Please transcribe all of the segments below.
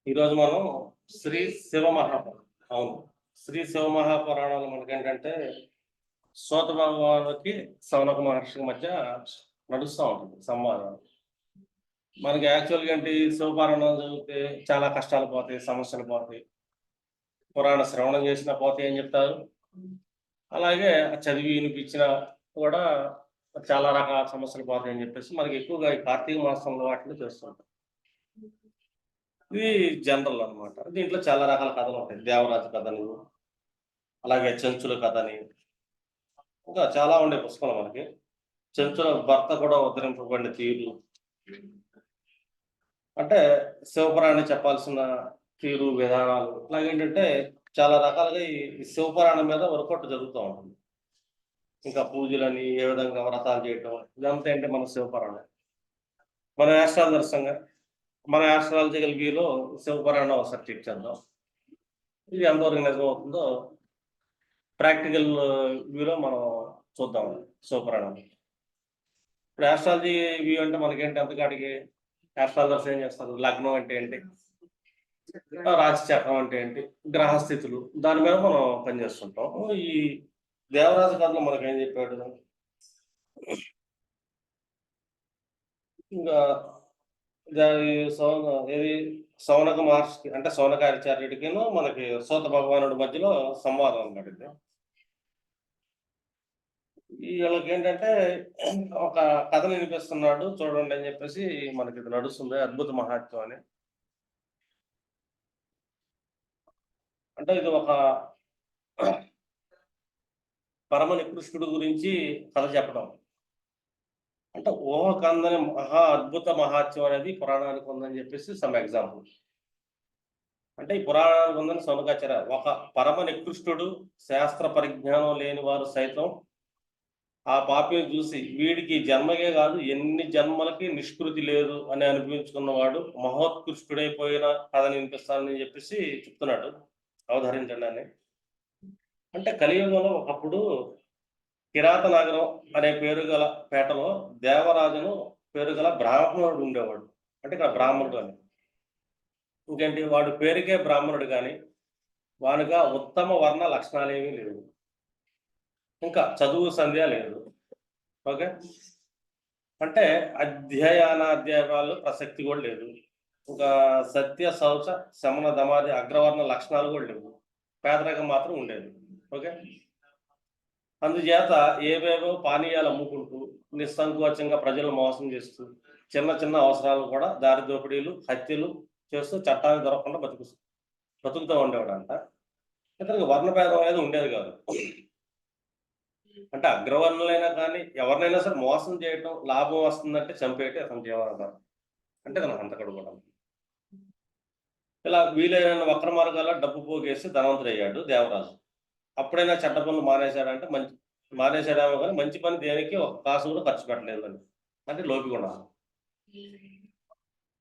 ఈరోజు మనం శ్రీ శివ మహాపురాణం. అవును. శ్రీ శివ మహాపురాణాలు మనకేంటంటే సూత భగవానుడికి సౌనక మహర్షికి మధ్య నడుస్తా ఉంటుంది సంవాదం. మనకి యాక్చువల్‌గా ఏంటి శివపురాణం చదివితే చాలా కష్టాలు పోతాయి, సమస్యలు పోతాయి. పురాణ శ్రవణం చేసినా పోతాయి అని చెప్తారు. అలాగే చదివి వినిపించినా కూడా చాలా రకాల సమస్యలు పోతాయని చెప్పేసి మనకి ఎక్కువగా ఈ కార్తీక మాసంలో వాటిలో చేస్తుంటాం. ఇది జనరల్ అన్నమాట. దీంట్లో చాలా రకాల కథలుంటాయి. దేవరాజు కథని, అలాగే చెంచుల కథని, ఇంకా చాలా ఉండే పుస్తకాలు మనకి. చెంచుల భర్త కూడా ఉద్ధరింపబడిన తీరు. అంటే శివపురాణం చెప్పాల్సిన తీరు, విధానాలు ఇలాగేంటంటే చాలా రకాలుగా ఈ శివపురాణం మీద వర్కౌట్ జరుగుతూ ఉంటుంది. ఇంకా పూజలని, ఏ విధంగా వ్రతాలు చేయటం ఇదంతా ఏంటి మన శివపురాణం. మన యాస్ట్రాలజర్సంగా మన యాస్ట్రాలజికల్ వ్యూలో శివపురాణం ఒకసారి చెక్ చేద్దాం. ఇది ఎంతవరకు నిజమవుతుందో ప్రాక్టికల్ వ్యూలో మనం చూద్దాం శివపురాణం. ఇప్పుడు యాస్ట్రాలజీ వ్యూ అంటే మనకేంటి అంతకాడికి యాస్ట్రాలజర్స్ ఏం చేస్తారు? లగ్నం అంటే ఏంటి? రాశి చక్రం అంటే ఏంటి? గ్రహస్థితులు దాని మీద మనం పనిచేస్తుంటాం. ఈ దేవరాజు కథలో మనకేం చెప్పాడు? ఇంకా దాని ఏది సౌనక మహర్షికి అంటే సౌనకాచార్యుడికిను మనకి సూత భగవానుడి మధ్యలో సంవాదం అన్నమాట ఇది. వీళ్ళకేంటంటే ఒక కథను వినిపిస్తున్నాడు చూడండి అని చెప్పేసి మనకి ఇది నడుస్తుంది అద్భుత మహాత్మ్యం అని. అంటే ఇది ఒక పరమ నికృష్టుడు గురించి కథ చెప్పడం. అంటే ఊహకందని మహా అద్భుత మహాత్మ్యం అనేది పురాణానికి ఉందని చెప్పేసి సమ్ ఎగ్జాంపుల్. అంటే ఈ పురాణానికి ఉందని సౌనకాచార్య ఒక పరమ నికృష్టుడు, శాస్త్ర పరిజ్ఞానం లేని వారు సైతం ఆ పాపిని చూసి వీడికి జన్మకే కాదు ఎన్ని జన్మలకి నిష్కృతి లేదు అని అనిపించుకున్నవాడు మహోత్కృష్టుడైపోయిన కథని వినిపిస్తానని చెప్పేసి చెప్తున్నాడు. అవధరించండి అని. అంటే కలియుగంలో ఒకప్పుడు కిరాత నగరం అనే పేరు గల పేటలో దేవరాజును పేరు గల బ్రాహ్మణుడు ఉండేవాడు. అంటే ఇక్కడ బ్రాహ్మణుడు అని. ఇంకేంటి వాడు పేరుకే బ్రాహ్మణుడు గాని వానిగా ఉత్తమ వర్ణ లక్షణాలేమీ లేవు. ఇంకా చదువు సంధ్య లేదు. ఓకే. అంటే అధ్యయనాధ్యాయాలు ప్రసక్తి కూడా లేదు. ఇంకా సత్య శౌచ శమన దమాది అగ్రవర్ణ లక్షణాలు కూడా లేవు. పేదరికం మాత్రం ఉండేది. ఓకే. అందుచేత ఏవేవో పానీయాలు అమ్ముకుంటూ నిస్సంకోచంగా ప్రజలను మోసం చేస్తూ చిన్న చిన్న అవసరాలు కూడా దారి దోపిడీలు, హత్యలు చేస్తూ చట్టానికి దొరకకుండా బతుకుతూ ఉండేవాడంట. ఇతనికి వర్ణభేదం అనేది ఉండేది కాదు. అంటే అగ్రవర్ణులైనా కానీ ఎవరినైనా సరే మోసం చేయటం, లాభం వస్తుందంటే చంపేయటం అతని జీవనాధారం. అంటే తన హంతకుడు కూడా. ఇలా వీలైన వక్ర మార్గాల్లో డబ్బు పోగేసి ధనవంతుడయ్యాడు దేవరాజు. అప్పుడైనా చెడ్డ పనులు మానేశాడంటే మానేశాడేమో కానీ మంచి పని దేనికి ఒక కాసు కూడా ఖర్చు పెట్టలేదని. అంటే లోపిగుణాలు.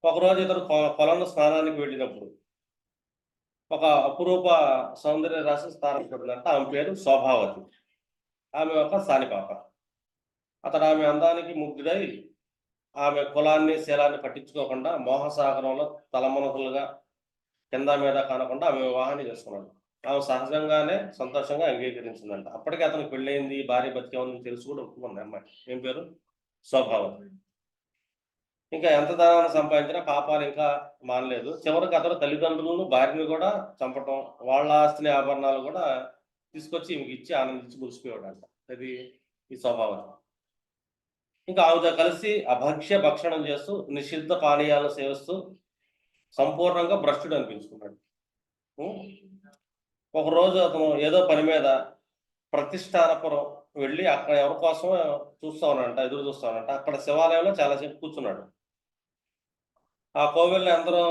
ఒకరోజు ఇతను పొలంలో స్నానానికి వెళ్ళినప్పుడు ఒక అపురూప సౌందర్య రాశి స్థానపడిందంటే ఆమె పేరు శోభావతి. ఆమె ఒక సానిపాప. అతడు ఆమె అందానికి ముగ్ధుడై ఆమె కులాన్ని, శీలాన్ని పట్టించుకోకుండా మోహసాగరంలో తలమునకలుగా కింద మీద కానకుండా ఆమె వివాహాన్ని చేసుకున్నాడు. ఆమె సహజంగానే సంతోషంగా అంగీకరించిందంట. అప్పటికే అతనికి పెళ్ళయింది, భార్య బతికే ఉందని తెలిసి కూడా ఒప్పుకుంది అమ్మాయి. ఏం పేరు? శోభావతి. ఇంకా ఎంత ధనాన్ని సంపాదించినా పాపాలు ఇంకా మానలేదు. చివరికి అతను తల్లిదండ్రులను, భార్యని కూడా చంపటం, వాళ్ళ ఆస్తిని, ఆభరణాలు కూడా తీసుకొచ్చి ఈమెకి ఇచ్చి ఆనందించి మురిసిపోయాడంట. అది ఈ స్వభావం. ఇంకా ఆమెతో కలిసి అభక్ష్య భక్షణం చేస్తూ నిషిద్ధ పానీయాలను సేవిస్తూ సంపూర్ణంగా భ్రష్టుడు అనిపించుకున్నాడు. ఒకరోజు అతను ఏదో పని మీద ప్రతిష్టానపురం వెళ్ళి అక్కడ ఎవరి కోసం ఎదురు చూస్తానంట. అక్కడ శివాలయంలో చాలాసేపు కూర్చున్నాడు. ఆ కోవిల్లో ఎందరో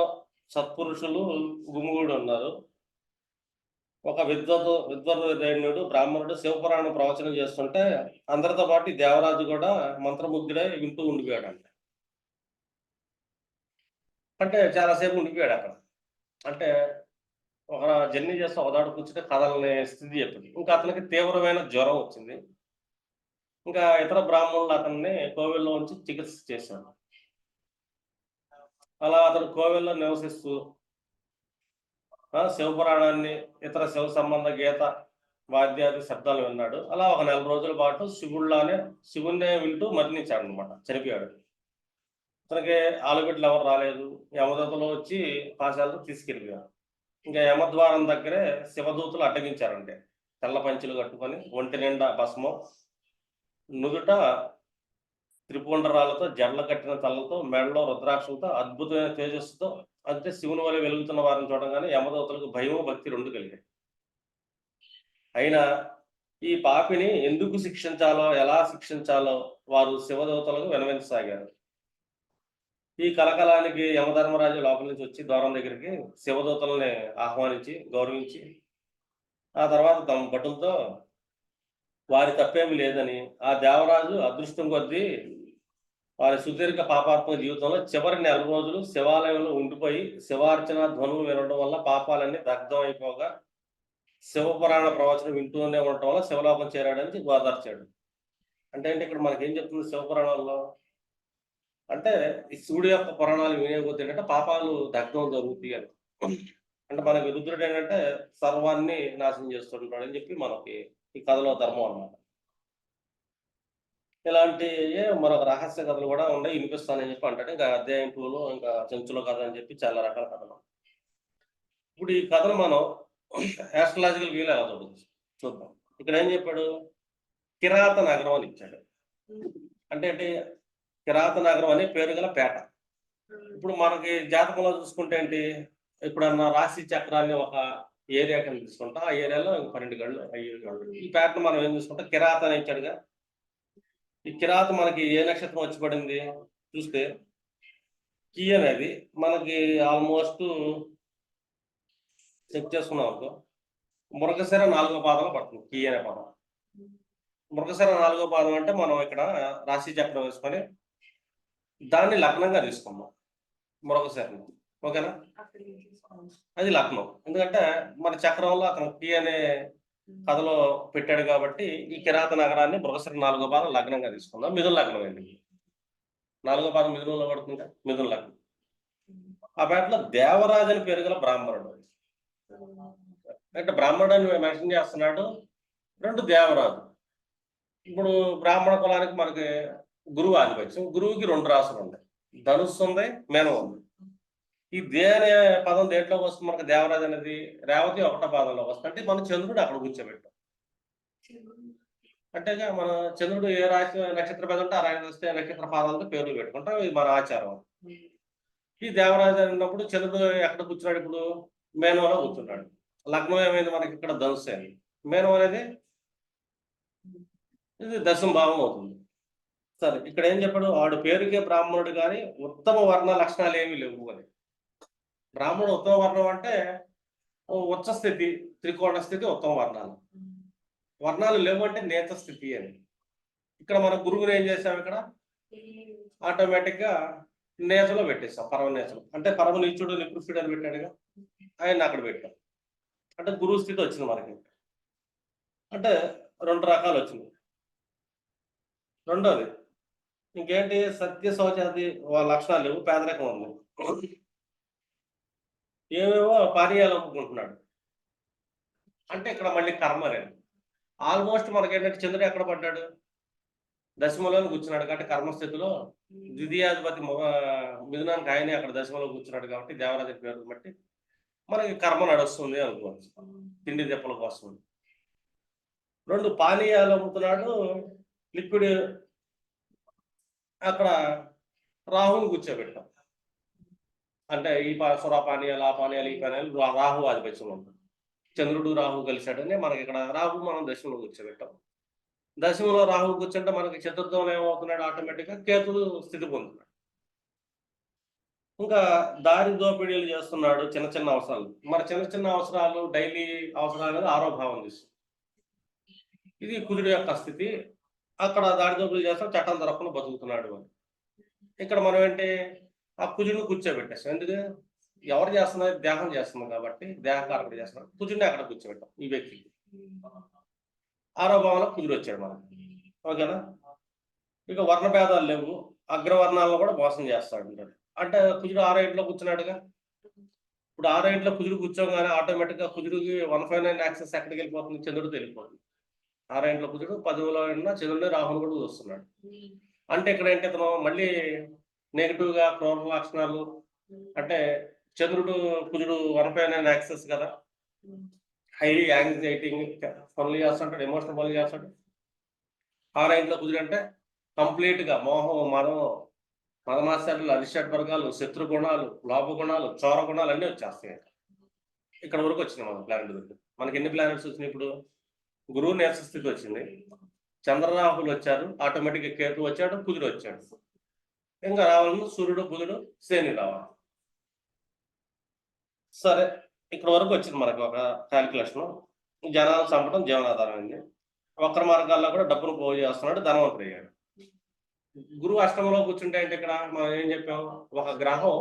సత్పురుషులు గుమిగూడి ఉన్నారు. ఒక విద్వదైన్యుడు బ్రాహ్మణుడు శివపురాణం ప్రవచనం చేస్తుంటే అందరితో పాటు ఈ దేవరాజు కూడా మంత్రముగ్ధుడై వింటూ ఉండిపోయాడంట. అంటే చాలాసేపు ఉండిపోయాడు అక్కడ. అంటే ఒక జర్నీ చేస్తే ఒకదాడు కూర్చుంటే కథలనే స్థితి చెప్పింది. ఇంకా అతనికి తీవ్రమైన జ్వరం వచ్చింది. ఇంకా ఇతర బ్రాహ్మణులు అతన్ని కోవిల్లో ఉంచి చికిత్స చేశారు. అలా అతడు కోవెల్లో నివసిస్తూ శివపురాణాన్ని, ఇతర శివ సంబంధ గీత వాద్యాది శబ్దాలు విన్నాడు. అలా ఒక 4 రోజుల పాటు శివుణ్ణే వింటూ మరణించాడు అనమాట, చనిపోయాడు. అతనికి ఆలుబిడ్డలు ఎవరు రాలేదు. యమదూతలు వచ్చి పాశాలతో తీసుకెళ్ళిపోయారు. ఇంకా యమద్వారం దగ్గరే శివదూతలు అడ్డగించారంటే, తెల్ల పంచులు కట్టుకొని, ఒంటి నిండా భస్మం, నుదుట త్రిపుండరాలతో, జడలు కట్టిన తలలతో, మెడలో రుద్రాక్షలతో, అద్భుతమైన తేజస్సుతో, అంటే శివుని వలె వెలుగుతున్న వారిని చూడగానే యమదూతలకు భయము, భక్తి 2 కలిగాయి. అయినా ఈ పాపిని ఎందుకు శిక్షించాలో, ఎలా శిక్షించాలో వారు శివదూతలకు విన్నవించసాగారు. ఈ కలకలానికి యమధర్మరాజు లోపల నుంచి వచ్చి ద్వారం దగ్గరికి శివదూతల్ని ఆహ్వానించి, గౌరవించి, ఆ తర్వాత తమ భటులతో వారి తప్పేమి లేదని, ఆ దేవరాజు అదృష్టం కొద్దీ వారి సుదీర్ఘ పాపాత్మక జీవితంలో చివరి 4 రోజులు శివాలయంలో ఉండిపోయి శివార్చన ధ్వనులు వినడం వల్ల పాపాలన్నీ దగ్ధం అయిపోగా శివపురాణ ప్రవచనం వింటూనే ఉండటం వల్ల శివలోకం చేరాడని ఓదార్చాడు. అంటే ఇక్కడ మనకేం చెప్తుంది శివపురాణాల్లో? అంటే ఈ శివుడి యొక్క పురాణాలు వినే కొద్ది ఏంటంటే పాపాలు దగ్ధం జరుగుతాయి అని. అంటే మనకి రుద్రుడు ఏంటంటే సర్వాన్ని నాశనం చేస్తుంటాడు అని చెప్పి మనకి ఈ కథలో ధర్మం అన్నమాట. ఇలాంటి మరొక రహస్య కథలు కూడా ఉన్నాయి, వినిపిస్తానని చెప్పి అంటాడు. ఇంకా అధ్యాయం 2లో ఇంకా చెంచుల కథ అని చెప్పి చాలా రకాల కథలు. ఇప్పుడు ఈ కథను మనం ఆస్ట్రాలజికల్ వ్యూలో ఎలా చూద్దాం. ఇక్కడ ఏం చెప్పాడు? కిరాత నగరం అని ఇచ్చాడు. అంటే కిరాత నగరం అనే పేరు గల పేట. ఇప్పుడు మనకి జాతకంలో చూసుకుంటే ఏంటి, ఇప్పుడన్నా రాశి చక్రాన్ని ఒక ఏరియా కింద తీసుకుంటాం. ఆ ఏరియాలో 12 గళ్ళు, 5 గళ్ళు. ఈ పేటను మనం ఏం చూసుకుంటాం? కిరాత అని ఇచ్చాడుగా. ఈ కిరాత మనకి ఏ నక్షత్రం వచ్చి పడింది చూస్తే, కీ అనేది మనకి ఆల్మోస్ట్ చెక్ చేసుకున్నాం అనుకో, మృగశిర 4వ పాదంలో పడుతుంది కీ అనే పదం. మృగశిర 4వ పాదం అంటే మనం ఇక్కడ రాశి చక్రం వేసుకొని దాన్ని లగ్నంగా తీసుకున్నాం, మృగశిరని. ఓకేనా? అది లగ్నం. ఎందుకంటే మన చక్రంలో అతను కీ అనే కథలో పెట్టాడు కాబట్టి ఈ కిరాత నగరాన్ని మృగశిర 4వ పాదం లగ్నంగా తీసుకుందాం. మిథున లగ్నం అండి. 4వ పాదం మిథునంలో పడుతుంది, మిథున లగ్నం. ఆ పేటలో దేవరాజు అని పేరు గల బ్రాహ్మణుడు. అంటే బ్రాహ్మణుడు అని మెన్షన్ చేస్తున్నాడు. 2 దేవరాజు. ఇప్పుడు బ్రాహ్మణ కులానికి మనకి గురువు ఆధిపత్యం. గురువుకి 2 రాసులు ఉన్నాయి, ధనుస్సు ఉంది, మేనం ఉంది. ఈ దే అనే పదం దేంట్లోకి వస్తుంది మనకి? దేవరాజు అనేది రేవతి 1వ పాదంలోకి వస్తుంది. అంటే మనం చంద్రుడు అక్కడ కూర్చోబెట్టాం. అంటే మన చంద్రుడు ఏ రాశి నక్షత్ర పేద ఉంటే ఆ రాశి వస్తే నక్షత్ర పాదాలతో పేర్లు పెట్టుకుంటాం. ఇది మన ఆచారం. ఈ దేవరాజు అన్నప్పుడు చంద్రుడు ఎక్కడ కూర్చున్నాడు? ఇప్పుడు మేనంలో కూర్చున్నాడు. లగ్నం ఏమైంది మనకి? ఇక్కడ ధనుస్సు అని. మేనం అనేది ఇది 10వ భావం అవుతుంది. సరే, ఇక్కడ ఏం చెప్పాడు? వాడు పేరుకే బ్రాహ్మణుడు కానీ ఉత్తమ వర్ణ లక్షణాలు ఏమీ లేవు అని. బ్రాహ్మణుడు ఉత్తమ వర్ణం అంటే ఉచ్చ స్థితి, త్రికోణ స్థితి ఉత్తమ వర్ణాలు. వర్ణాలు లేవు అంటే నేత స్థితి అని. ఇక్కడ మన గురువుని ఏం చేసాం? ఇక్కడ ఆటోమేటిక్ గా నేతలో పెట్టేస్తాం, పరమ నేతలు. అంటే పరమ నీచుడు నికృష్టుడు అని పెట్టాడుగా, ఆయన అక్కడ పెట్టాం. అంటే గురువు స్థితి వచ్చింది మనకి. అంటే 2 రకాలు వచ్చింది. రెండోది ఇంకేంటి? సత్య శౌచాది లక్షణాలు లేవు, పేదరికం ఉంది. ఏమేమో పానీయాలు అమ్ముకుంటున్నాడు. అంటే ఇక్కడ మళ్ళీ కర్మ లేదు. ఆల్మోస్ట్ మనకేంటంటే చంద్రుడు ఎక్కడ పడ్డాడు? 10మలో కూర్చున్నాడు కాబట్టి కర్మస్థితిలో ద్వితీయాధిపతి మిథునానికి ఆయనే అక్కడ 10మలో కూర్చున్నాడు కాబట్టి దేవరాజు పేరు బట్టి మనకి కర్మ నడుస్తుంది అనుకోవచ్చు, తిండి దెప్పల కోసం. 2 పానీయాలు అమ్ముతున్నాడు, లిక్విడ్. అక్కడ రాహుని కూర్చోబెట్టాం. అంటే ఈ సురా పానీయాలు, ఆ పానీయాలు, ఈ పానీయాలు రాహు ఆధిపత్యం ఉంటుంది. చంద్రుడు రాహు కలిశాడని మనకి ఇక్కడ రాహు మనం 10మలో కూర్చోబెట్టాం. 10మలో రాహు కూర్చుంటే మనకి చతుర్థంలో ఏమవుతున్నాడు? ఆటోమేటిక్గా కేతువు స్థితి పొందుతున్నాడు. ఇంకా దారి దోపిడీలు చేస్తున్నాడు, చిన్న చిన్న అవసరాలు. మరి చిన్న చిన్న అవసరాలు, డైలీ అవసరాలు అనేది 6వ భావం తీస్తుంది. ఇది కుజుడు యొక్క స్థితి. అక్కడ దారి దోపిడీలు చేస్తాం, చట్టం తరపున బతుకుతున్నాడు అని. ఇక్కడ మనం ఏంటి? ఆ కుజుడిని కూర్చోబెట్టేస్తాం. ఎందుకు? ఎవరు చేస్తున్నారు? దేహం చేస్తున్నాం కాబట్టి దేహకారకుడు చేస్తున్నాం. కుజుడిని అక్కడ కూర్చోబెట్టాం ఈ వ్యక్తికి. 6వ భావంలో కుజుడు వచ్చాడు మనకి. ఓకేనా? ఇక వర్ణ భేదాలు లేవు, అగ్రవర్ణాలను కూడా మోసం చేస్తాడు. అంటే కుజుడు 6 ఇంట్లో కూర్చున్నాడుగా. ఇప్పుడు 6 ఇంట్లో కుజుడు కూర్చోగానే ఆటోమేటిక్గా కుజుడికి 159 యాక్సెస్ ఎక్కడికి వెళ్ళిపోతుంది, చంద్రుడితో వెళ్ళిపోతుంది. 6 ఇంట్లో కుజుడు 10లో ఉన్న చంద్రుడిని రాహుని కూడా చూస్తున్నాడు. అంటే ఇక్కడ ఏంటి ఇతను మళ్ళీ నెగిటివ్గా క్రోధ లక్షణాలు, అంటే చంద్రుడు కుజుడు 159 యాక్సెస్ కదా, హైలీ యాంగ్జైటీ పనులు చేస్తుంటాడు, ఎమోషనల్ పనులు చేస్తాడు. 6 ఇంట్లో కుజుడు అంటే కంప్లీట్ గా మోహం, మదమాశ్చర్యాలు, అరిషడ్ వర్గాలు, శత్రు గుణాలు, లోప గుణాలు, చోర గుణాలు అన్నీ వచ్చేస్తాయి. ఇక్కడ వరకు వచ్చినాయి మన ప్లానెట్ గురించి. మనకి ఎన్ని ప్లానెట్స్ వచ్చినాయి ఇప్పుడు? గురువు నీరస స్థితి వచ్చింది, చంద్రరాహులు వచ్చారు, ఆటోమేటిక్గా కేతు వచ్చాడు, కుజుడు వచ్చాడు. ఇంకా రావాలని సూర్యుడు, బుధుడు, శని రావాలి. సరే, ఇక్కడ వరకు వచ్చింది మనకి ఒక క్యాలిక్యులేషన్. జనాలను చంపడం జీవనాధారం అయింది. వక్ర మార్గాల్లో కూడా డబ్బును పోగు చేస్తున్నాడు, ధనవంతుడు అయ్యాడు. గురువు అష్టమంలో కూర్చుంటే అంటే ఇక్కడ మనం ఏం చెప్పాము, ఒక గ్రహం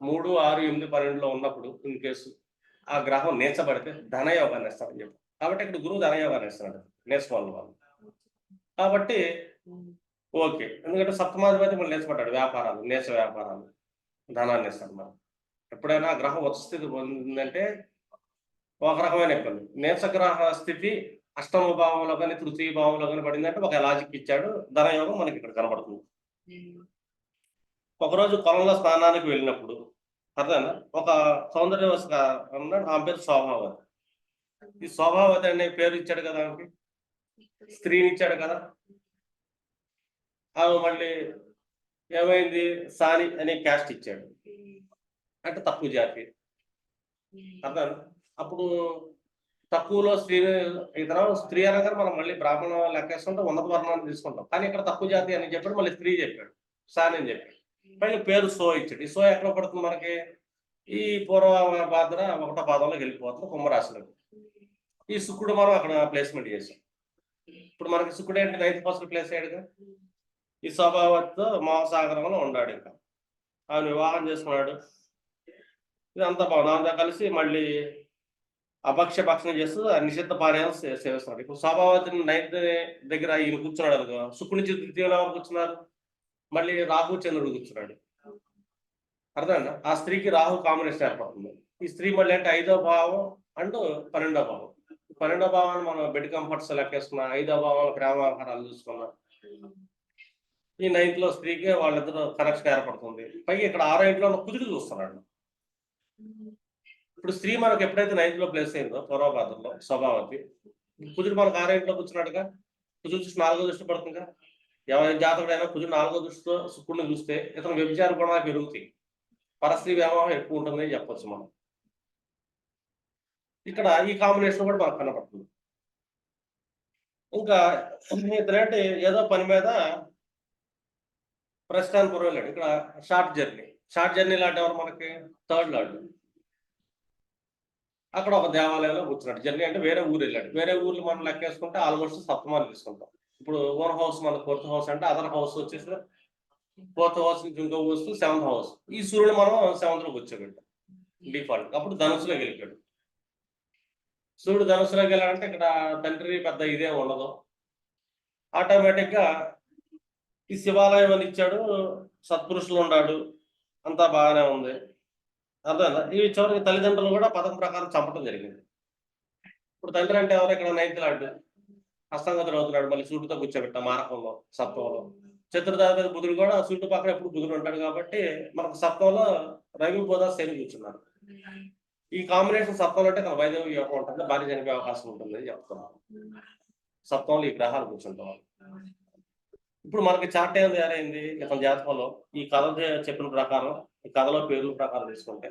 3, 6, 8, 12లో ఉన్నప్పుడు ఇన్ కేసు ఆ గ్రహం నీచబడితే ధనయోగాన్ని ఇస్తాడని చెప్పాం. కాబట్టి ఇక్కడ గురువు ధనయోగాన్ని ఇస్తున్నాడు నీచమల్ల వాళ్ళు. కాబట్టి ఓకే, ఎందుకంటే సప్తమాధిపతి మళ్ళీ నీచపడ్డాడు, వ్యాపారాలు, నీచ వ్యాపారాలు, ధనాన్ని ఇస్తాడు. మనం ఎప్పుడైనా గ్రహం ఉచ్చ స్థితి పొందిందంటే ఒక రకమైన ఇబ్బంది. నీచగ్రహ స్థితి అష్టమ భావంలో కానీ తృతీయ భావంలో కానీ పడిందంటే ఒక లాజిక్ ఇచ్చాడు, ధనయోగం మనకి ఇక్కడ కనబడుతుంది. ఒకరోజు పొలంలో స్నానానికి వెళ్ళినప్పుడు అర్థమైనా ఒక సౌందర్యవశ అన్నాడు, ఆమె పేరు శోభావతి. ఈ శోభావతి అనే పేరు ఇచ్చాడు కదా, ఆమెకి స్త్రీని ఇచ్చాడు కదా. ఆమె మళ్ళీ ఏమైంది, సాని అనే క్యాస్ట్ ఇచ్చాడు, అంటే తక్కువ జాతి. అర్థం. అప్పుడు తక్కువలో స్త్రీ, ఇతర స్త్రీ అనగా మనం మళ్ళీ బ్రాహ్మణ లెక్కేస్తుంటే ఉన్నత వర్ణాన్ని తీసుకుంటాం, కానీ ఇక్కడ తక్కువ జాతి అని చెప్పాడు, మళ్ళీ స్త్రీ చెప్పాడు, సాని అని చెప్పాడు. మళ్ళీ పేరు సో ఇచ్చాడు. ఈ సో ఎక్కడ పడుతుంది మనకి, ఈ పూర్వ భాద్ర 1వ పాదంలోకి వెళ్ళిపోతుంది, కుంభరాశిలోకి. ఈ శుక్రుడు మనం అక్కడ ప్లేస్మెంట్ చేసాం. ఇప్పుడు మనకి శుక్రుడు ఏంటి 9th ఫస్ట్ ప్లేస్ అయ్యాడుగా. ఈ స్వభావంతో మహాసాగరంలో ఉన్నాడు. ఇంకా ఆయన వివాహం చేసుకున్నాడు, ఇదంతా బాగుంది. అంతా కలిసి మళ్ళీ అభక్ష్య భక్షణ చేస్తూ నిషిద్ధ పానీయాలు సేవిస్తున్నాడు. ఇప్పుడు స్వభావతిని 9th దగ్గర ఈయన కూర్చున్నాడు అనుకో, శుక్రుడి నుంచి ద్వితీయంలో ఎవరు కూర్చున్నారు, మళ్ళీ రాహు చంద్రుడు కూర్చున్నాడు. అర్థమైందా? ఆ స్త్రీకి రాహు కాంబినేషన్ ఏర్పడుతుంది. ఈ స్త్రీ మళ్ళీ అంటే 5వ భావం అంటూ 12వ భావం. 12వ భావాన్ని మనం బెడ్ కంఫర్ట్స్ లెక్కేసుకున్నాం, 5వ భావంలో ప్రేమాహారాలు చూసుకున్నాం. ఈ 9th లో స్త్రీకి వాళ్ళిద్దరూ కనెక్షన్ ఏర్పడుతుంది. పైగా ఇక్కడ 6వ ఇంట్లో కుజుడు చూస్తున్నాడు. ఇప్పుడు స్త్రీ మనకు ఎప్పుడైతే 9th లో ప్లేస్ అయిందో పూర్వభాద్రంలో స్వభావతి, కుజుడు మనకు 6వ ఇంట్లో కూర్చున్నాడుగా. కుజుడు దృష్టి 4వ దృష్టి పడుతుందిగా. ఎవరి జాతకుడైనా కుజుడు 4వ దృష్టితో శుక్రుడిని చూస్తే ఇతను వ్యభిచార గుణాలు పెరుగుతాయి, పరస్త్రీ వ్యామోహం ఎక్కువ ఉంటుంది అని చెప్పొచ్చు మనం. ఇక్కడ ఈ కాంబినేషన్ కూడా మనకు కనపడుతుంది. ఇంకా ఇతనంటే ఏదో పని మీద ప్రస్థానపురం వెళ్ళాడు. ఇక్కడ షార్ట్ జర్నీ లాంటి ఎవరు మనకి 3rd లార్డ్. అక్కడ ఒక దేవాలయంలో కూర్చున్నాడు. జర్నీ అంటే వేరే ఊరు వెళ్ళాడు. వేరే ఊర్లు మనం లెక్కేసుకుంటే ఆల్మోస్ట్ సప్తమాలు తీసుకుంటాం. ఇప్పుడు ఓన్ హౌస్ మన 4th హౌస్ అంటే అదర్ హౌస్ వచ్చేసి 4th హౌస్ నుంచి ఇంకో వస్తూ 7th హౌస్. ఈ సూర్యుడు మనం 7th లో కూర్చోబెట్టాం డిఫాల్ట్. అప్పుడు ధనుసులోకి వెళ్ళిపోయాడు. సూర్యుడు ధనుసులోకి వెళ్ళాలంటే ఇక్కడ తండ్రి పెద్ద ఇదే ఉండదు. ఆటోమేటిక్ గా ఈ శివాలయం అని ఇచ్చాడు, సత్పురుషులు ఉన్నాడు, అంతా బాగానే ఉంది. అర్థమైందా? ఈ చివరికి తల్లిదండ్రులు కూడా పథకం ప్రకారం చంపడం జరిగింది. ఇప్పుడు తండ్రి అంటే ఎవరు, ఇక్కడ 9th లార్డ్ హస్తంగతుడు అవుతున్నాడు, మళ్ళీ సూటుతో కూర్చోబెట్టాం మారకంలో సప్తంలో. చతుర్థాధిపతి బుధుడు కూడా సూటు పక్కన ఎప్పుడు బుధుడు ఉంటాడు కాబట్టి మనకు సప్తంలో రవి, బుధ, శని కూర్చున్నారు. ఈ కాంబినేషన్ సప్తంలో అంటే తన వైద్యం యోగం ఉంటుంది, భార్య చనిపోయే అవకాశం ఉంటుంది అని చెప్తున్నాం. సప్తంలో ఈ గ్రహాలు కూర్చుంటాం. ఇప్పుడు మనకి చార్ట్ ఏం తయారైంది ఇతని జాతకంలో, ఈ కథ చెప్పిన ప్రకారం, ఈ కథలో పేరు ప్రకారం తీసుకుంటే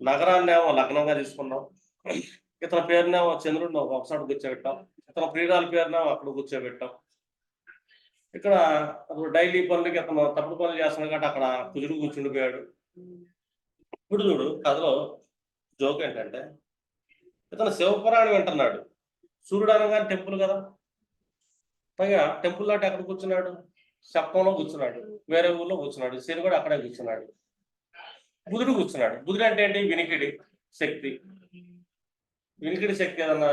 నగరాన్నేమో లగ్నంగా తీసుకున్నాం, ఇతని పేరునేమో చంద్రుడిని ఒకసారి కూర్చోబెట్టాం, ఇతని ప్రియురాల పేరునేమో అక్కడ కూర్చోబెట్టాం. ఇక్కడ డైలీ పనులకి ఇతను తప్పుడు పనులు చేస్తున్నాడు కాబట్టి అక్కడ కుజుడు కూర్చుండిపోయాడు. ఇప్పుడు చూడు కథలో జోక్ ఏంటంటే ఇతను శివపురాణం వింటున్నాడు. సూర్యుడు అనగానే టెంపుల్ కదా, పైగా టెంపుల్ లాంటి ఎక్కడ కూర్చున్నాడు, సప్తంలో కూర్చున్నాడు, వేరే ఊర్లో కూర్చున్నాడు. శని కూడా అక్కడే కూర్చున్నాడు. బుధుడు కూర్చున్నాడు. బుధుడు అంటే ఏంటి, వినికిడి శక్తి. వినికిడి శక్తి ఏదన్నా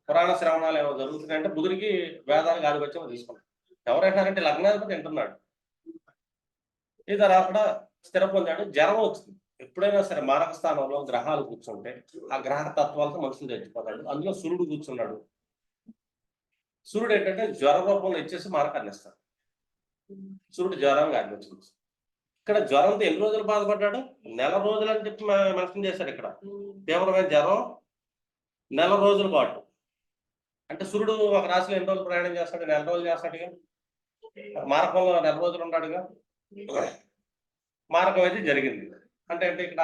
పురాణ శ్రవణాలు ఏమో జరుగుతున్నాయంటే బుధుడికి వేదానికి ఆధిపత్యం తీసుకున్నాడు. ఎవరైనారంటే లగ్నాధిపతి వింటున్నాడు. ఇది అక్కడ స్థిర పొందాడు, జ్వరం వచ్చింది. ఎప్పుడైనా సరే మారక స్థానంలో గ్రహాలు కూర్చుంటే ఆ గ్రహ తత్వాలతో మనుషులు చచ్చిపోతాడు. అందులో సూర్యుడు కూర్చున్నాడు. సూర్యుడు ఏంటంటే జ్వర రూపంలో ఇచ్చేసి మారకాన్ని ఇస్తాడు. సూర్యుడు జ్వరంగా అనిపించింది. ఇక్కడ జ్వరంతో ఎన్ని రోజులు బాధపడ్డాడు? నెల రోజులు అని చెప్పి మెన్షన్ చేశాడు ఇక్కడ. తీవ్రమైన జ్వరం నెల రోజుల పాటు. అంటే సూర్యుడు ఒక రాశిలో ఎన్ని రోజులు ప్రయాణం చేస్తాడు? నెల రోజులు చేస్తాడుగా. మారకంలో నెల రోజులు ఉన్నాడుగా. మారకం అయితే జరిగింది. అంటే ఇక్కడ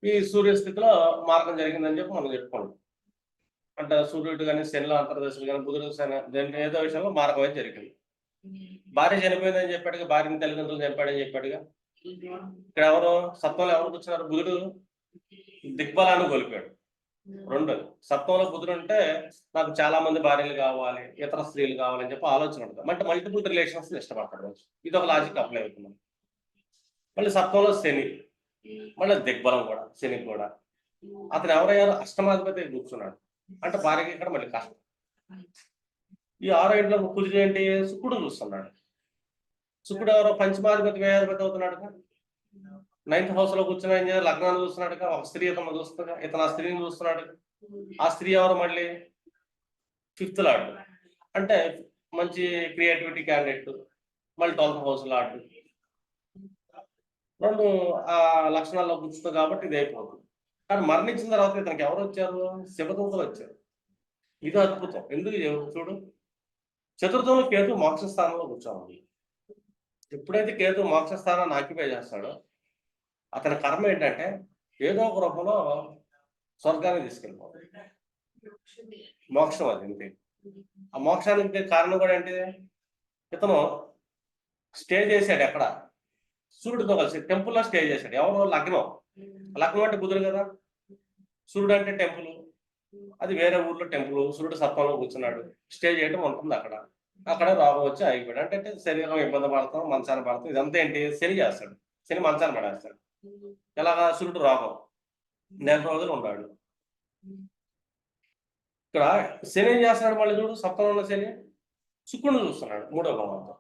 ఈ సూర్యస్థితిలో మారకం జరిగిందని చెప్పి మనం చెప్పుకోండి. అంటే సూర్యుడు కానీ శనిలో అంతర్దశలు కానీ బుధుడు ఏదో విషయంలో మారకం అయితే జరిగింది. భార్య చనిపోయిందని చెప్పాడుగా, భార్యని తల్లిదండ్రులు చంపాడని చెప్పాడుగా. ఇక్కడ ఎవరు సప్తంలో ఎవరు కూర్చున్నారు? బుధుడు దిగ్బలాన్ని కోల్పోయాడు. రెండోది సప్తంలో బుధుడు అంటే నాకు చాలా మంది భార్యలు కావాలి, ఇతర స్త్రీలు కావాలని చెప్పి ఆలోచన ఉంటుంది. అంటే మల్టిపుల్ రిలేషన్స్ ఇష్టపడతాడు. ఇది ఒక లాజిక్ అప్లై అవుతుంది. మళ్ళీ సప్తంలో శని, మళ్ళీ దిగ్బలం కూడా శనికి కూడా. అతను ఎవరయ్యారు? అష్టమాధిపతి కూర్చున్నాడు. అంటే భార్యకి ఇక్కడ మళ్ళీ కష్టం. ఈ 6 ఇంట్లో కుజుడు ఏంటి? శుక్రుడు చూస్తున్నాడు. శుక్రుడు ఎవరో పంచమాధిపతి వ్యయాధిపతి అవుతున్నాడు. 9th హౌస్ లో కూర్చున్న ఏం చేయాలి? లగ్నాన్ని చూస్తున్నాడుగా. ఒక స్త్రీ ఇతను చూస్తున్నా, ఇతను ఆ స్త్రీని చూస్తున్నాడు. ఆ స్త్రీ ఎవరు? మళ్ళీ 5th లార్డ్. అంటే మంచి క్రియేటివిటీ క్యాండిడేట్. మళ్ళీ 12th హౌస్ లార్డ్. రెండు ఆ లక్షణాల్లో కూర్చుంది కాబట్టి ఇది అయిపోతుంది. కానీ మరణించిన తర్వాత ఇతనికి ఎవరు వచ్చారు? శివదూతలు వచ్చారు. ఇది అద్భుతం. ఎందుకు చూడు, చతుర్థంలో కేతు మోక్ష స్థానంలో కూర్చోవాలి. ఎప్పుడైతే కేతు మోక్ష స్థానాన్ని ఆక్యుపై చేస్తాడో అతని కర్మ ఏంటంటే ఏదో ఒక రూపంలో స్వర్గాన్ని తీసుకెళ్ళిపోతుంది. మోక్షం అది ఇంతే. ఆ మోక్షానికి కారణం కూడా ఏంటి? ఇతను స్టే చేశాడు ఎక్కడ? సూర్యుడితో కలిసి టెంపుల్లో స్టే చేశాడు. ఎవరు? లగ్నం. లగ్నం అంటే బుధుడు కదా. సూర్యుడు అంటే టెంపుల్. అది వేరే ఊర్లో టెంపుల్. సూర్యుడు సత్వంలో కూర్చున్నాడు. స్టే చేయడం ఉంటుంది అక్కడ. అక్కడ రోగం వచ్చి ఆగిపోయాడు. అంటే శరీరం ఇబ్బంది పడతాం, మంచాన్ని పడతాం. ఇదంతా ఏంటి? శని చేస్తాడు. శని మంచాన్ని పడేస్తాడు. ఎలాగా? సూర్యుడు రోగం నెల రోజులు ఉన్నాడు. ఇక్కడ శని ఏం చేస్తున్నాడు? మళ్ళీ చూడు, సప్తంలో ఉన్న శని శుక్రుడు చూస్తున్నాడు 3వ భావంతో.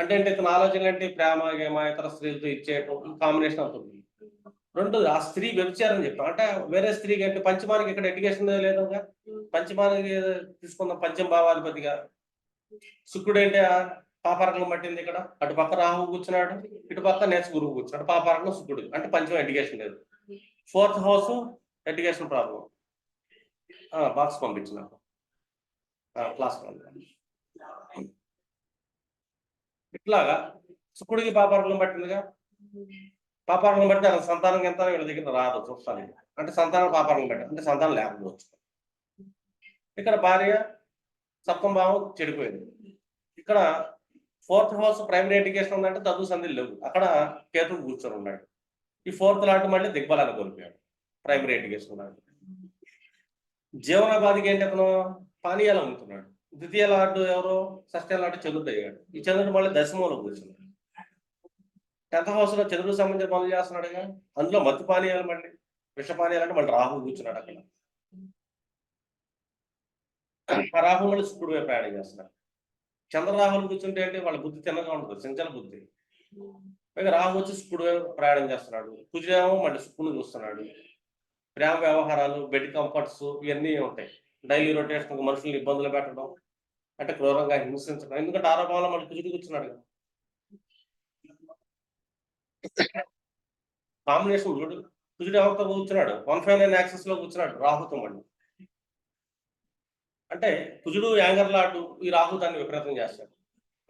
అంటే ఇతని ఆలోచన ఏంటి? ప్రేమ గేమ ఇతర స్త్రీలతో ఇచ్చేయటం, కాంబినేషన్ అవుతుంది. రెండోది ఆ స్త్రీ వ్యభిచారం చెప్తాం. అంటే వేరే స్త్రీకి అంటే పంచమానికి ఇక్కడ ఎడ్యుకేషన్ లేదుగా. పంచమానికి తీసుకుందాం. పంచమ భావాధిపతిగా శుక్రుడు ఏంటి? పాపారకం పట్టింది ఇక్కడ. అటు పక్క రాహు కూర్చున్నాడు, ఇటు పక్క నేర్చు గురువు కూర్చున్నాడు. పాపారకం శుక్రుడు. అంటే పంచమ ఎడ్యుకేషన్ లేదు. 4th house education problem. Box పంపించిన క్లాస్. ఇట్లాగా శుక్రుడికి పాపారకం పట్టిందిగా. పాపాలను బట్టి అలా సంతానం ఎంత వీళ్ళ దగ్గర రాదు చూస్తానికి. అంటే సంతానం పాపాలను బట్టి అంటే సంతానం లేకపోవచ్చు. ఇక్కడ భార్య సప్తమ భావం చెడిపోయింది. ఇక్కడ 4th హౌస్ ప్రైమరీ ఎడ్యుకేషన్ ఉందంటే చదువు సంధులు లేవు. అక్కడ కేతు కూర్చొని ఉన్నాడు. ఈ 4th లాట్ మళ్ళీ దిగ్బలాన్ని కోల్పోయాడు. ప్రైమరీ ఎడ్యుకేషన్ ఉన్నాడు. జీవనోపాధికి ఏంటి? అతను పానీయాలు అమ్ముతున్నాడు. ద్వితీయ లార్డు ఎవరు? షష్ఠ లార్డు చంద్రుడు అయ్యాడు. ఈ చంద్రుడు మళ్ళీ దశమంలో కూర్చున్నాడు. 10th హౌస్ లో చంద్రుడికి సంబంధించిన పనులు చేస్తున్నాడుగా. అందులో మత్తు పానీయాలు, మళ్ళీ విషపానీయాలు అంటే మళ్ళీ రాహు కూర్చున్నాడు అక్కడ. రాహు మళ్ళీ శుక్రుడు వైపు ప్రయాణం చేస్తున్నాడు. చంద్రరాహులు కూర్చుంటే ఏంటి? వాళ్ళ బుద్ధి తిన్నగా ఉంటుంది, చంచల బుద్ధి. పైగా రాహు వచ్చి శుక్రుడు వైపు ప్రయాణం చేస్తున్నాడు. కుజుడేమో మళ్ళీ శుక్రుడిని చూస్తున్నాడు. ప్రేమ వ్యవహారాలు, బెడ్ కంఫర్ట్స్ ఇవన్నీ ఉంటాయి. డైలీ రొటేషన్, మనుషుల్ని ఇబ్బందులు పెట్టడం, అంటే క్రూరంగా హింసించడం. ఎందుకంటే ఆరోపణలో మళ్ళీ కుజుడు కూర్చున్నాడు కదా. కాంబినేషన్ చూడు. కుజుడు ఎవరితో కూర్చున్నాడు? 159 యాక్సెస్ లో కూర్చున్నాడు రాహుతో. మళ్ళీ అంటే కుజుడు యాంగర్ లాడు, ఈ రాహు దాన్ని విపరీతం చేస్తాడు.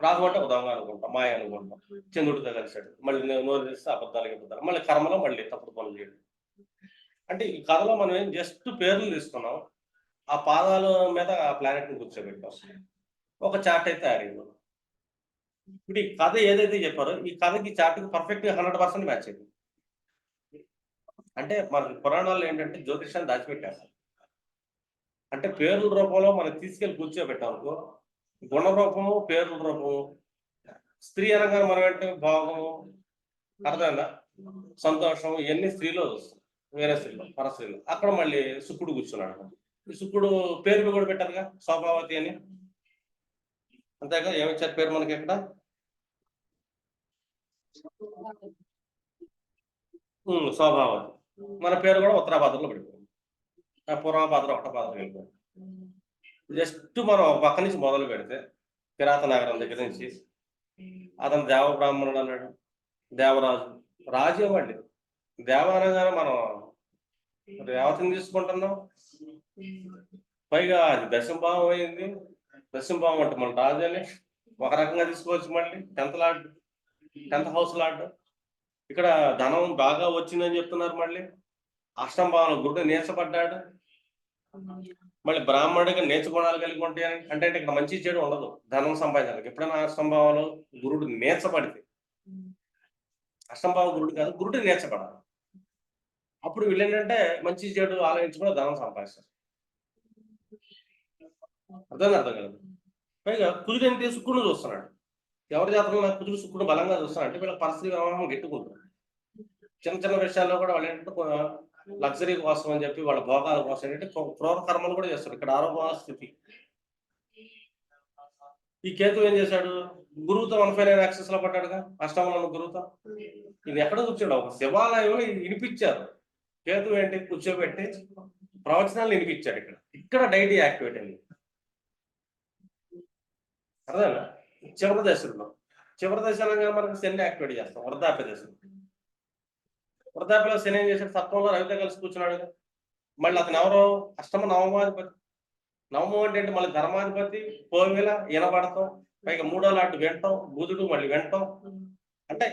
రాహు అంటే ఒక దొంగ అనుకుంటాం, మాయ అనుకుంటాం. చంద్రుడితో కలిసాడు. మళ్ళీ నోరు తెస్తే అబద్ధాలు చెబుతారు. మళ్ళీ కర్మలో మళ్ళీ తప్పుడు పనులు చేయడం. అంటే ఈ కథలో మనం ఏం జస్ట్ పేర్లు తీసుకున్నాం. ఆ పాదాల మీద ఆ ప్లానెట్ ని కూర్చోబెట్టాం. ఒక చార్ట్ అయితే ఆడింది. ఇప్పుడు ఈ కథ ఏదైతే చెప్పారో ఈ కథకి చార్ట్కి పర్ఫెక్ట్ 100% మ్యాచ్ అయింది. అంటే మన పురాణాల్లో ఏంటంటే జ్యోతిషాన్ని దాచిపెట్టారు. అంటే పేర్ల రూపంలో మనం తీసుకెళ్లి కూర్చోబెట్టామనుకో, గుణ రూపము, పేర్ల రూపము. స్త్రీ అనగానే మనం అంటే భావము, అర్థమైందా? సంతోషం, ఇవన్నీ స్త్రీలో వస్తుంది. వేరే స్త్రీలో, పరస్త్రీలో. అక్కడ మళ్ళీ శుక్రుడు కూర్చున్నాడు. ఈ శుక్రుడు పేరు కూడా పెట్టారుగా, శోభావతి అని. అంతేగా. ఏమిచ్చారు పేరు మనకి ఇక్కడ? స్వభావం. మన పేరు కూడా ఉత్తరాభాద్రలో పడిపోయింది. పూర్వభాద్ర ఒకటభాద్ర వెళ్ళిపోయింది. జస్ట్ మనం ఒక పక్క నుంచి మొదలు పెడితే కిరాత నగరం దగ్గర నుంచి అతను దేవ బ్రాహ్మణుడు అన్నాడు, దేవరాజు, రాజు ఇవ్వండి. దేవ అనగానే మనం దేవతని తీసుకుంటున్నాం, పైగా అది దశంభావం అయింది. దశంభావం అంటే మన రాజు అని ఒక రకంగా తీసుకోవచ్చు. మళ్ళీ 10th హౌస్ లాడ్. ఇక్కడ ధనం బాగా వచ్చిందని చెప్తున్నారు. మళ్ళీ అష్టమ భావంలో గురుడు నీచపడ్డాడు. మళ్ళీ బ్రాహ్మణుడిగా నీచ గుణాలు కలిగి ఉంటాయని అంటే ఇక్కడ మంచి చెడు ఉండదు ధనం సంపాదించాలి. ఎప్పుడైనా అష్టమ భావంలో గురుడు నీచపడితే, అష్టమ భావం గురుడు కాదు, గురుడు నీచపడాలి. అప్పుడు వీళ్ళు ఏంటంటే మంచి చెడు ఆలోచించుకుని ధనం సంపాదిస్తారు. అర్థం కలదు. పైగా కుజుడు ఏంటి, శుక్రుడు చూస్తున్నాడు. ఎవరి జాతకంలో నాకు కుజుడు శుక్రుడు బలంగా చూస్తున్నాడు అంటే వీళ్ళ పరిస్థితి వ్యవహారం గెట్టుకుంటుంది. చిన్న చిన్న విషయాల్లో కూడా వాళ్ళు ఏంటంటే లగ్జరీ కోసం అని చెప్పి వాళ్ళ భోగాల కోసం ఏంటంటే క్రూర కర్మలు కూడా చేస్తారు. ఇక్కడ ఆరోగ్య స్థితి. ఈ కేతు ఏం చేశాడు, గురువుతో 159 యాక్సెస్ లో పడ్డాడుగా అష్టమంలో గురువుతో. ఇది ఎక్కడ కూర్చోడు, ఒక శివాలయంలో వినిపించారు. కేతు ఏంటి కూర్చోబెట్టి ప్రవచనాలు వినిపించాడు. ఇక్కడ డైటీ యాక్టివేట్ అయింది. అర్థమేనా? చివరి దశలో మనకు శని యాక్టివేట్ చేస్తాం. వృద్ధాప్య దశలో శని ఏం చేశాడు, సప్తంలో రవితో కలిసి కూర్చున్నాడు. మళ్ళీ అతను ఎవరో అష్టమ నవమాధిపతి. నవమం అంటే మళ్ళీ ధర్మాధిపతి, కోవిల వినబడతాం, పైగా 3వ లాంటి వెంటాం, బుధుడు మళ్ళీ వెంటాం. అంటే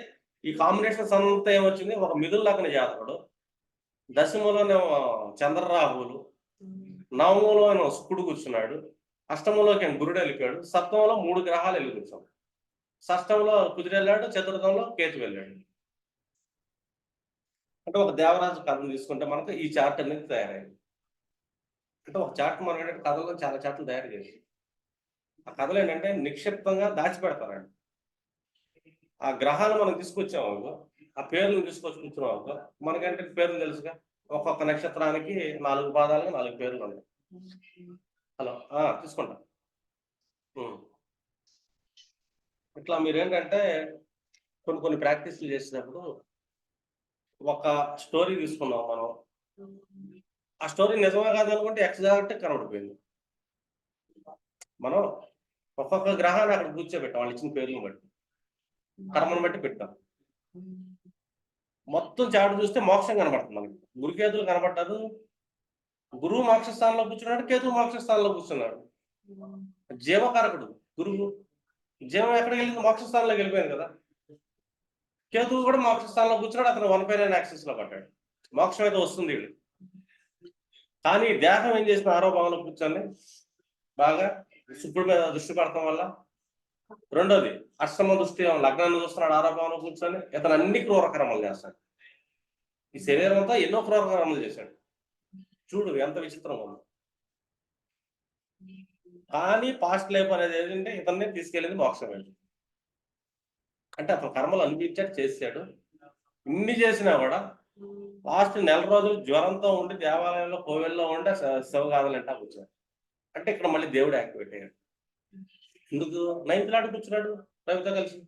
ఈ కాంబినేషన్స్ అంతా ఏమొచ్చింది, ఒక మిథున లగ్న జాతకుడు, దశమంలోనేమో చంద్రరాహువులు, నవమంలో శుక్రుడు కూర్చున్నాడు, అష్టమంలోకి గురుడు వెళ్ళిపోయాడు, సప్తమంలో 3 గ్రహాలు వెళ్ళి కూర్చోం, షష్టంలో కుజుడు వెళ్ళాడు, చతుర్థంలో కేతు వెళ్ళాడు. అంటే ఒక దేవరాజు కథను తీసుకుంటే మనకు ఈ చార్ట్ అనేది తయారైంది. అంటే ఒక చార్ట్ మనం ఏంటంటే కథలో చాలా చార్ట్లు తయారు చేసి ఆ కథలు ఏంటంటే నిక్షిప్తంగా దాచిపెడతారండి. ఆ గ్రహాలు మనం తీసుకొచ్చాము, ఆ పేర్లను తీసుకొచ్చి కూర్చున్నాము, మనకంటే పేర్లు తెలుసుగా. ఒక్కొక్క నక్షత్రానికి 4 పాదాలకు 4 పేర్లు ఉంటాయి. హలో తీసుకుంటా. ఇట్లా మీరేంటంటే కొన్ని ప్రాక్టీస్లు చేసినప్పుడు ఒక స్టోరీ తీసుకున్నాం మనం, ఆ స్టోరీ నిజమే కాదనుకుంటే ఎగ్జాక్ట్ కనబడిపోయింది. మనం ఒక్కొక్క గ్రహాన్ని అక్కడ కూర్చోబెట్టాం, వాళ్ళు ఇచ్చిన పేర్లను బట్టి, కర్మను బట్టి పెట్టాం. మొత్తం చాటు చూస్తే మోక్షం కనబడుతుంది మనకి. గురుకేతులు కనబడ్డారు. గురువు మోక్ష స్థానంలో కూర్చున్నాడు, కేతువు మోక్ష స్థానంలో కూర్చున్నాడు. జీవకారకుడు గురువు. జీవం ఎక్కడికి వెళ్ళింది, మోక్ష స్థానంలోకి వెళ్ళిపోయింది కదా. కేతువు కూడా మోక్ష స్థానంలో కూర్చున్నాడు, అతను 159 యాక్సెస్ లో పడ్డాడు. మోక్షం అయితే వస్తుంది వీళ్ళు. కానీ దేహం ఏం చేసిన ఆరోభావంలో కూర్చొని బాగా శుక్రుడి మీద దృష్టి పడటం వల్ల, రెండోది అష్టమ దృష్టి లగ్నాన్ని చూస్తున్నాడు ఆరోభావంలో కూర్చొని, ఇతను అన్ని క్రూర కర్మలు చేస్తాడు. ఈ శరీరం అంతా ఎన్నో క్రూర కర్మలు చేశాడు. చూడు ఎంత విచిత్రంగా ఉంది. కానీ పాస్ట్ లైఫ్ అనేది ఏంటంటే ఇతన్ని తీసుకెళ్ళింది మోక్షం. అంటే అతను కర్మలు అనిపించాడు, చేశాడు. ఇన్ని చేసినా కూడా లాస్ట్ నెల రోజులు జ్వరంతో ఉండి దేవాలయంలో కోవిల్లో ఉండి శివగాథలంటా కూర్చోడు. అంటే ఇక్కడ మళ్ళీ దేవుడు యాక్టివేట్ అయ్యాడు. ఎందుకు 9th లాట కూర్చున్నాడు రవితో కలిసి,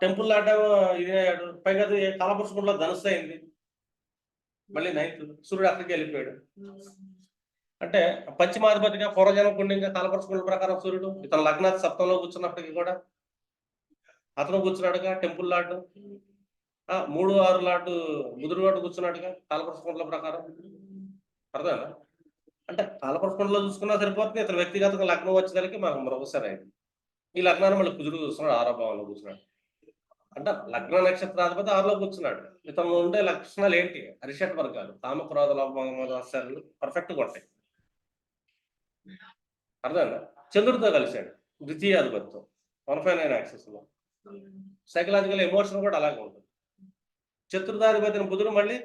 టెంపుల్ లాట ఇది అయ్యాడు. పైగా కలపరుచుకుంటలో ధనుసు అయింది. మళ్ళీ 9th సూర్యుడు అక్కడికి వెళ్ళిపోయాడు. అంటే పంచమాధిపతిగా పూర్వజన్మ పుణ్యంగా కలపరుచుకున్న ప్రకారం సూర్యుడు ఇతను లగ్నాథ్ సప్తంలో కూర్చున్నప్పటికీ కూడా అతను కూర్చున్నాడుగా టెంపుల్ లాటు. 3, 6 లాటు బుధుడు లాటు కూర్చున్నాడుగా కాలపరుచుకుంటల ప్రకారం. అర్థమేనా? అంటే కాలపరుచుకుంటలో చూసుకున్నా సరిపోతుంది. ఇతను వ్యక్తిగతంగా లగ్నం వచ్చేదానికి మనకు మరొకసారి అయింది. ఈ లగ్నాన్ని మళ్ళీ కుజుడు చూస్తున్నాడు, 6వ భావంలో కూర్చున్నాడు. అంటే లగ్న నక్షత్రాధిపతి 6లో కూర్చున్నాడు. ఇతను ఉండే లక్షణాలు ఏంటి, అరిషట్ వర్గాలు, కామక్రోధ లోపాలు పర్ఫెక్ట్గా ఉంటాయి. అర్థమేనా? చంద్రుడితో కలిశాడు, ద్వితీయాధిపతితో 159 యాక్సెస్ లో. సైకలాజికల్ ఎమోషన్ కూడా అలాగే ఉంటుంది. చతుర్థాధిపతిని బుధుడు మళ్ళీ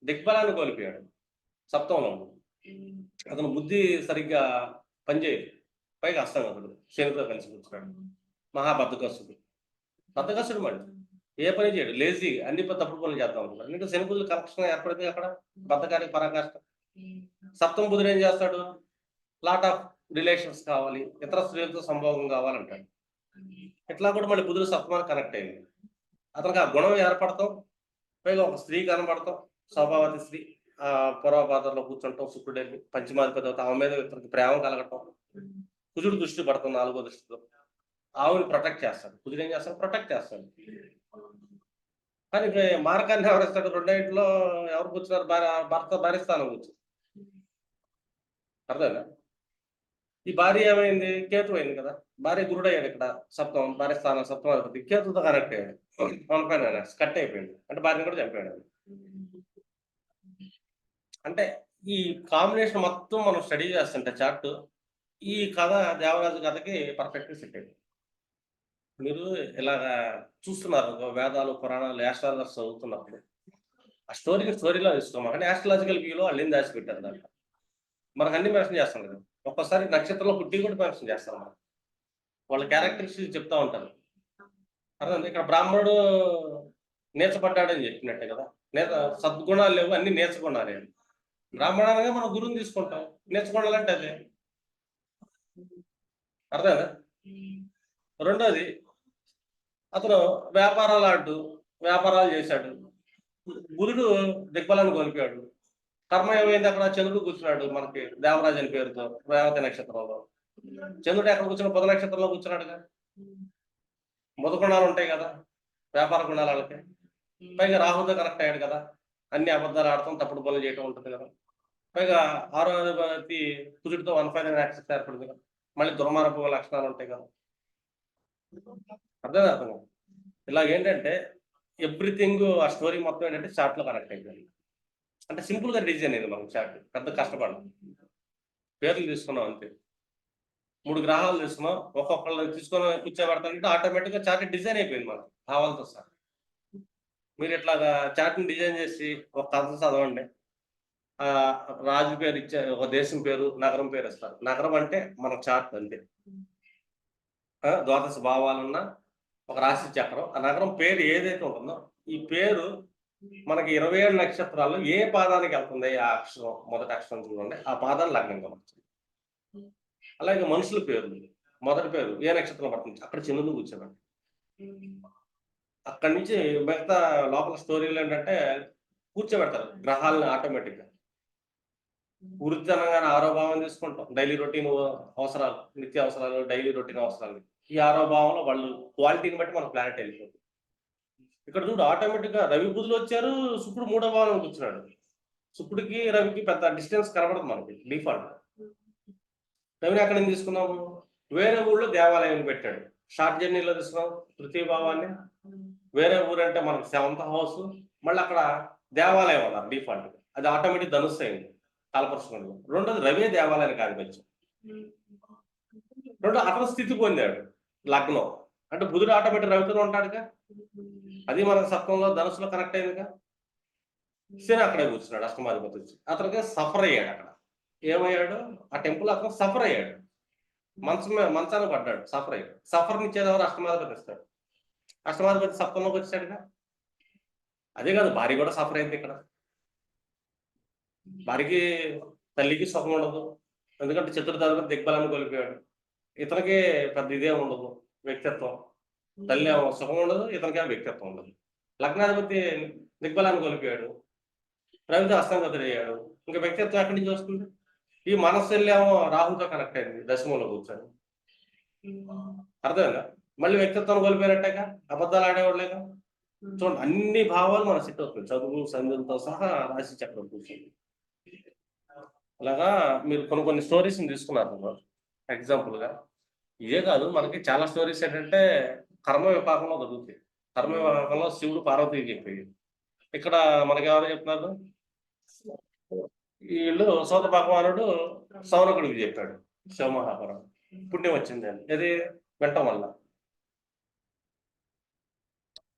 దిగ్బలాన్ని కోల్పోయాడు సప్తంలో. అతను బుద్ధి సరిగ్గా పనిచేయదు. పైగా అస్తంగతుడు శనితో కలిసి కూర్చున్నాడు. మహాబద్ధకస్తుడు. బద్ధకస్తుడు మళ్ళీ ఏ పని చేయడు, లేజీ, అన్ని తప్పుడు పనులు చేద్దాం అనుకుంటాడు. ఇంకా శని బుద్ధులు కరెక్షన్ ఏర్పడితే అక్కడ బద్ధకానికి పరాకాష్ట. సప్తం బుధుడు ఏం చేస్తాడు, లాట్ ఆఫ్ రిలేషన్స్ కావాలి, ఇతర స్త్రీలతో సంభోగం కావాలంటాడు. ఇట్లా కూడా మళ్ళీ బుధుడు సప్తమానికి కనెక్ట్ అయింది. అతనికి ఆ గుణం ఏర్పడతాం, పైగా ఒక స్త్రీ కనపడతాం, సౌభావతి స్త్రీ. పూర్వపాత్రలో కూర్చుంటాం, శుక్రుడెళ్ళి పంచమాధిపతి అవుతాం, ఆమె మీద ఇతనికి ప్రేమ కలగటం, కుజుడు దృష్టి పడతాం 4వ దృష్టితో. ఆవుని ప్రొటెక్ట్ చేస్తాడు. కుజుడు ఏం చేస్తాడు? ప్రొటెక్ట్ చేస్తాడు. కానీ మార్కాన్ని ఎవరిస్తాడు? 2 ఇంట్లో ఎవరు కూర్చున్నారు? భర్త భార్య స్థానం కూర్చుంది. అర్థమైందా? ఈ భార్య ఏమైంది? కేతు అయింది కదా. భార్య గురుడయ్యాడు ఇక్కడ సప్తమం, భార్య స్థానం సప్తమాధిపతి కేతుతో కనెక్ట్ అయ్యాడు. మనపైన కట్ అయిపోయింది. అంటే భార్యను కూడా చంపాడు. అంటే ఈ కాంబినేషన్ మొత్తం మనం స్టడీ చేస్తుంటే చార్ట్, ఈ కథ దేవరాజు కథకి పర్ఫెక్ట్‌గా సెట్ అయింది. మీరు ఇలాగా చూస్తున్నారు వేదాలు, పురాణాలు, యాస్ట్రాలజర్స్ చదువుతున్నప్పుడు ఆ స్టోరీలో తీసుకోమని యాస్ట్రాలజికల్ వ్యూలో వాళ్ళు ఏం దాచిపెట్టారు దాంట్లో. మనకు అన్ని మెన్షన్ చేస్తాం కదా. ఒక్కోసారి నక్షత్రంలో పుట్టి కూడా మెన్షన్ చేస్తాం మనం. వాళ్ళ క్యారెక్టరిస్టిక్స్ చెప్తా ఉంటారు. అర్థమైందా? ఇక్కడ బ్రాహ్మణుడు నీచపడ్డాడని చెప్పినట్టే కదా. సద్గుణాలు లేవు, అన్ని నీచగుణాలే. బ్రాహ్మణంగా మనం గురువుని తీసుకుంటాం. నీచగుణాలంటే అదే. అర్థమైందా? రెండోది, అతను వ్యాపారాలు చేశాడు. బుధుడు దిగ్బలాన్ని కోల్పోయాడు. కర్మ ఏమైంది? అక్కడ చంద్రుడు కూర్చున్నాడు మనకి దేవరాజు అని పేరుతో రేవతి నక్షత్రంలో. చంద్రుడు ఎక్కడ కూర్చున్నా? బుధ నక్షత్రంలో కూర్చున్నాడుగా. బుధ గుణాలు ఉంటాయి కదా, వ్యాపార గుణాలు వాళ్ళకి. పైగా రాహుతో కనెక్ట్ అయ్యాడు కదా, అన్ని అబద్ధాలు ఆడటం, తప్పుడు పనులు చేయటం ఉంటుంది కదా. పైగా 6వ అధిపతి కుజుడితో 159 యాక్సెస్ ఏర్పడింది కదా. మళ్ళీ దుర్మార్గ లక్షణాలు ఉంటాయి కదా. అర్థం కాదు. ఇలాగేంటంటే ఎవ్రీథింగ్ ఆ స్టోరీ మొత్తం ఏంటంటే చార్ట్లో కనెక్ట్ అయిపోయింది. అంటే సింపుల్గా డిజైన్ అయింది మనకు చార్ట్. పెద్ద కష్టపడడం. పేర్లు తీసుకున్నాం అంతే. 3 గ్రహాలు తీసుకున్నాం, ఒక్కొక్కళ్ళు తీసుకొని కూర్చోబెడతానంటే ఆటోమేటిక్గా చార్ట్ డిజైన్ అయిపోయింది మనకు భావాలతో సహా. మీరు ఇట్లాగా చార్ట్ని డిజైన్ చేసి ఒక కథ చదవండి. రాజు పేరు ఇచ్చే, ఒక దేశం పేరు, నగరం పేరు ఇస్తారు. నగరం అంటే మన చార్ట్ అంతే. ద్వాదశ భావాలున్న ఒక రాశి చక్రం, ఆ నగరం పేరు ఏదైతే ఉంటుందో, ఈ పేరు మనకి 27 నక్షత్రాల్లో ఏ పాదానికి వెళ్తుంది ఆ అక్షరం, మొదటి అక్షరం చూడండి, ఆ పాదాన్ని లగ్నంగా మార్చింది. అలాగే మనుషుల పేర్లు, మొదటి పేరు ఏ నక్షత్రం పడుతుంది, అక్కడ చిన్నది కూర్చోబెట్టి అక్కడి నుంచి మిగతా లోపల స్టోరీలు ఏంటంటే కూర్చోబెడతారు గ్రహాలను ఆటోమేటిక్గా. వృత్తి అనగానే 6వ భావం తీసుకుంటాం, డైలీ రొటీన్ అవసరాలు, నిత్య అవసరాలు, డైలీ రొటీన్ అవసరాలు. ఈ 6వ భావంలో వాళ్ళు క్వాలిటీని బట్టి మన ప్లానెట్ వెళ్ళిపోతుంది. ఇక్కడ చూడు ఆటోమేటిక్గా రవి బుధులు వచ్చారు, శుక్రుడు 3వ భావం కూర్చున్నాడు. శుక్రుడికి రవికి పెద్ద డిస్టెన్స్ కనబడదు మనకి డిఫాల్ట్. రవిని ఎక్కడ తీసుకున్నాము? వేరే ఊళ్ళో దేవాలయం పెట్టాడు. షార్ట్ జర్నీలో తీసుకున్నాం తృతీయ భావాన్ని. వేరే ఊరు అంటే మనకి 7th హౌస్, మళ్ళీ అక్కడ దేవాలయం అన్నారు డిఫాల్ట్. అది ఆటోమేటిక్ ధనుస్సు అయింది కాలపరుషుడు. రెండోది రవి దేవాలయానికి ఆధిపత్యం. రెండో అతను స్థితి పొందాడు లగ్నం అంటే బుధుడు ఆటోమేటిక్ రవితో ఉంటాడుగా. అది మన సప్తంలో ధనుసులో కనెక్ట్ అయిందిగా. శని అక్కడే కూర్చున్నాడు అష్టమాధిపతి వచ్చి. అతనికి సఫర్ అయ్యాడు. అక్కడ ఏమయ్యాడు? ఆ టెంపుల్ అతను సఫర్ అయ్యాడు. మంచాన్ని పడ్డాడు, సఫర్ అయ్యాడు. సఫర్ ఇచ్చేదెవరు? అష్టమాధిపతి ఇస్తాడు. అష్టమాధిపతి సప్తంలోకి వచ్చాడుగా. అదే కాదు, భార్య కూడా సఫర్ అయింది ఇక్కడ. భార్యకి, తల్లికి సుఖం ఉండదు, ఎందుకంటే చతుర్థాధిపతి దిగ్బలాన్ని కోల్పోయాడు. ఇతనికి పెద్ద ఇదే ఉండదు వ్యక్తిత్వం. తల్లి ఏమో సుఖం ఉండదు, ఇతనికేమో వ్యక్తిత్వం ఉండదు. లగ్నాధిపతి దిగ్బలాన్ని కోల్పోయాడు, రవితో అస్తంగతుడు అయ్యాడు. ఇంకా వ్యక్తిత్వం ఎక్కడి నుంచి వస్తుంది? ఈ మనస్సులు ఏమో రాహుతో కనెక్ట్ అయింది, దశమంలో కూర్చొని. అర్థమైందా? మళ్ళీ వ్యక్తిత్వం కోల్పోయినట్టేగా, అబద్ధాలు ఆడేవాళ్ళేగా. చూడండి, అన్ని భావాలు మన సెట్ అవుతుంది, చదువు సంధ్యలతో సహా రాశి చక్రం కూర్చొని. అలాగా మీరు కొన్ని స్టోరీస్ తీసుకున్నారు ఎగ్జాంపుల్గా. ఇదే కాదు, మనకి చాలా స్టోరీస్ ఏంటంటే కర్మ విపాకంలో దొరుకుతాయి. కర్మ విపాకంలో శివుడు పార్వతికి చెప్పేది. ఇక్కడ మనకి ఎవరు చెప్తున్నారు? వీళ్ళు సౌత భగవానుడు సౌనకుడికి చెప్పాడు శివమహాపురం పుణ్యం వచ్చింది అని. ఇది వింటం వల్ల.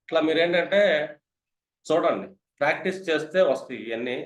ఇట్లా మీరేంటంటే చూడండి, ప్రాక్టీస్ చేస్తే వస్తాయి ఇవన్నీ.